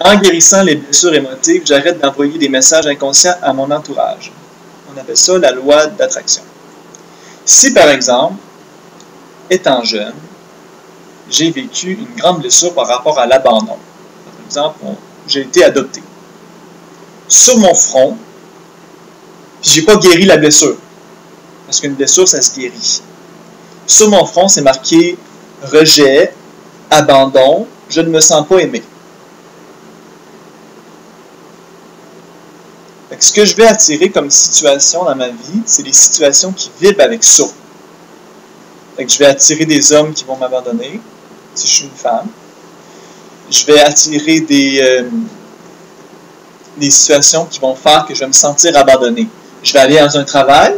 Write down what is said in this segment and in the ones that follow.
En guérissant les blessures émotives, j'arrête d'envoyer des messages inconscients à mon entourage. On appelle ça la loi d'attraction. Si, par exemple, étant jeune, j'ai vécu une grande blessure par rapport à l'abandon. Par exemple, j'ai été adopté. Sur mon front, puis j'ai pas guéri la blessure. Parce qu'une blessure, ça se guérit. Sur mon front, c'est marqué rejet, abandon, je ne me sens pas aimé. Ce que je vais attirer comme situation dans ma vie, c'est des situations qui vibrent avec ça. Je vais attirer des hommes qui vont m'abandonner, si je suis une femme. Je vais attirer des situations qui vont faire que je vais me sentir abandonné. Je vais aller dans un travail,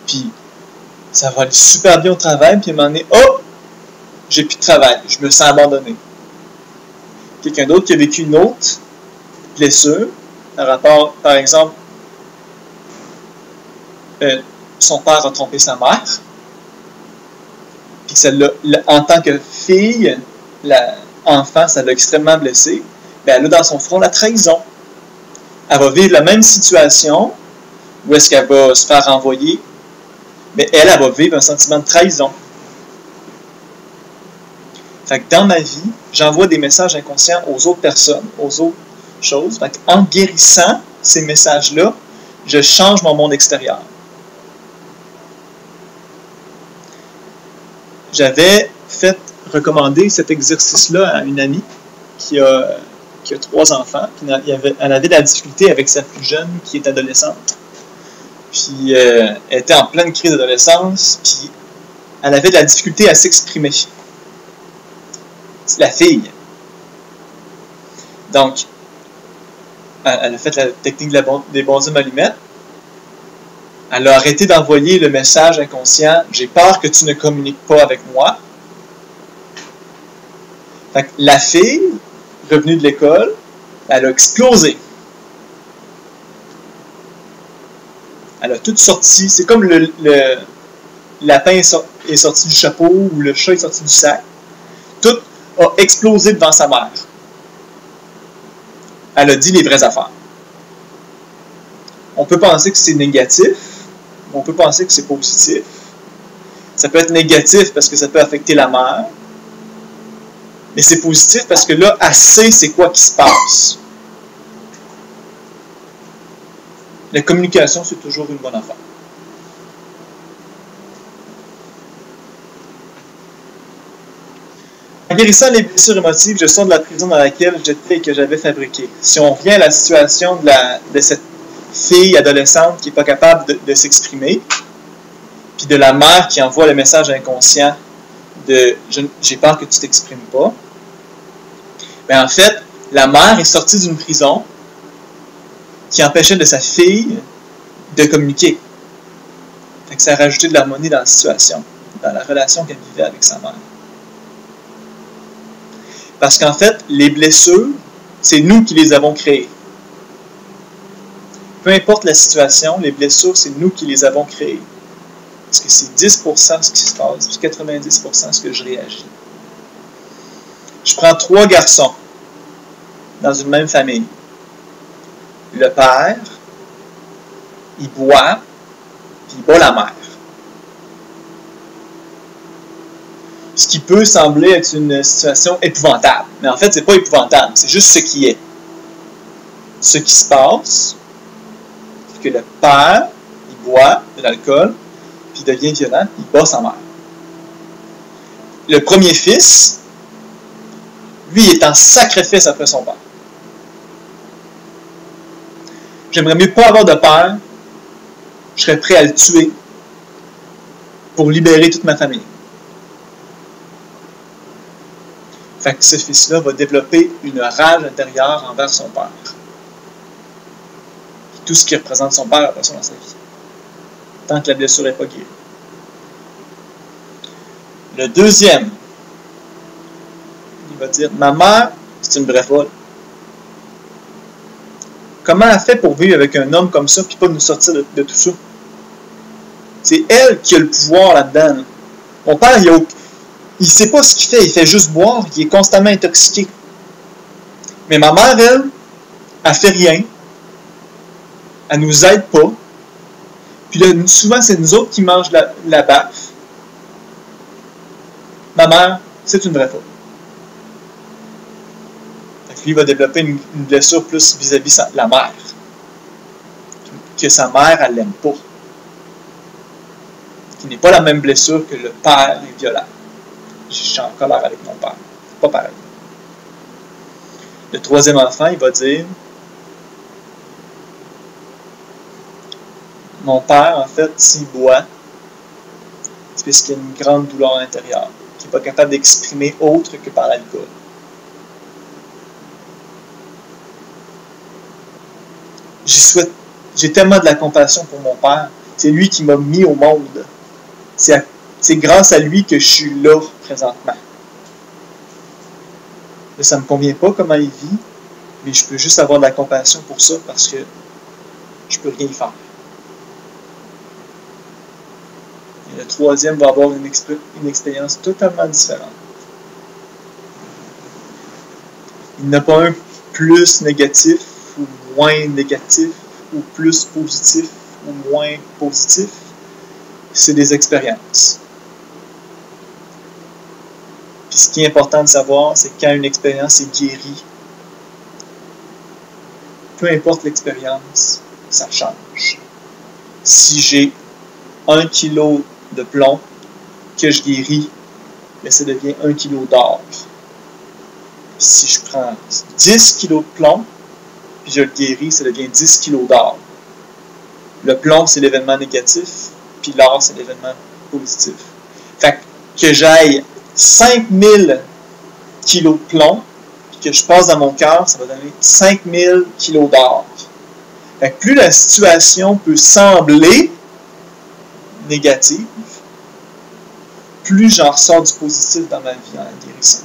puis ça va aller super bien au travail, puis à un moment donné, oh, j'ai plus de travail, je me sens abandonné. Quelqu'un d'autre qui a vécu une autre blessure, par rapport, par exemple, son père a trompé sa mère, puis en tant que fille, l'enfant, ça l'a extrêmement blessé, bien, elle a dans son front la trahison. Elle va vivre la même situation, où est-ce qu'elle va se faire renvoyer, mais elle va vivre un sentiment de trahison. Fait que dans ma vie, j'envoie des messages inconscients aux autres personnes, aux autres choses. Fait en guérissant ces messages-là, je change mon monde extérieur. J'avais fait recommander cet exercice-là à une amie qui a 3 enfants. Puis elle avait de la difficulté avec sa plus jeune qui est adolescente. Puis elle était en pleine crise d'adolescence, puis elle avait de la difficulté à s'exprimer. C'est la fille. Donc, elle a fait la technique des bonshommes allumettes. Elle a arrêté d'envoyer le message inconscient « J'ai peur que tu ne communiques pas avec moi ». Fait que la fille, revenue de l'école, elle a explosé. Elle a tout sorti. C'est comme le lapin est sorti du chapeau ou le chat est sorti du sac. Tout a explosé devant sa mère. Elle a dit les vraies affaires. On peut penser que c'est négatif, on peut penser que c'est positif. Ça peut être négatif parce que ça peut affecter la mère, mais c'est positif parce que là, elle sait c'est quoi qui se passe. La communication, c'est toujours une bonne affaire. En guérissant les blessures émotives, je sors de la prison dans laquelle j'étais et que j'avais fabriquée. Si on revient à la situation de cette fille adolescente qui n'est pas capable de s'exprimer, puis de la mère qui envoie le message inconscient de « j'ai peur que tu ne t'exprimes pas », bien en fait, la mère est sortie d'une prison qui empêchait de sa fille de communiquer. Fait que ça a rajouté de l'harmonie dans la situation, dans la relation qu'elle vivait avec sa mère. Parce qu'en fait, les blessures, c'est nous qui les avons créées. Peu importe la situation, les blessures, c'est nous qui les avons créées. Parce que c'est 10% ce qui se passe, puis 90% ce que je réagis. Je prends 3 garçons dans une même famille. Le père, il boit, puis il bat la mère. Ce qui peut sembler être une situation épouvantable. Mais en fait, c'est pas épouvantable, c'est juste ce qui est. Ce qui se passe, c'est que le père, il boit de l'alcool, puis il devient violent, il bat sa mère. Le premier fils, lui, est en sacrifice après son père. J'aimerais mieux pas avoir de père, je serais prêt à le tuer pour libérer toute ma famille. Fait que ce fils-là va développer une rage intérieure envers son père. Et tout ce qui représente son père après ça dans sa vie. Tant que la blessure n'est pas guérie. Le deuxième, il va dire « Ma mère, c'est une vraie folle. Comment elle fait pour vivre avec un homme comme ça et pas nous sortir de tout ça? C'est elle qui a le pouvoir là-dedans. Là. Mon père, il ne sait pas ce qu'il fait. Il fait juste boire. Il est constamment intoxiqué. Mais ma mère, elle fait rien. Elle nous aide pas. Puis là, souvent, c'est nous autres qui mangent la baffe. Ma mère, c'est une vraie faute. Fait que lui, il va développer une blessure plus vis-à-vis la mère. Que sa mère, elle l'aime pas. Qui n'est pas la même blessure que le père est violent. Je suis en colère avec mon père. C'est pas pareil. Le troisième enfant, il va dire: mon père, en fait, s'il boit, c'est parce qu'il y a une grande douleur intérieure, qu'il n'est pas capable d'exprimer autre que par l'alcool. J'ai tellement de la compassion pour mon père. C'est lui qui m'a mis au monde. C'est grâce à lui que je suis là présentement. Mais ça ne me convient pas comment il vit, mais je peux juste avoir de la compassion pour ça parce que je peux rien y faire. Et le troisième va avoir une expérience totalement différente. Il n'a pas un plus négatif ou moins négatif, ou plus positif ou moins positif. C'est des expériences. Puis ce qui est important de savoir, c'est que quand une expérience est guérie, peu importe l'expérience, ça change. Si j'ai 1 kilo de plomb que je guéris, mais ça devient 1 kilo d'or. Si je prends 10 kilos de plomb, puis je le guéris, ça devient 10 kilos d'or. Le plomb, c'est l'événement négatif, puis l'or, c'est l'événement positif. Fait que j'aille 5000 kilos de plomb, puis que je passe dans mon cœur, ça va donner 5000 kilos d'or. Fait que plus la situation peut sembler négative, plus j'en ressors du positif dans ma vie en la guérissant.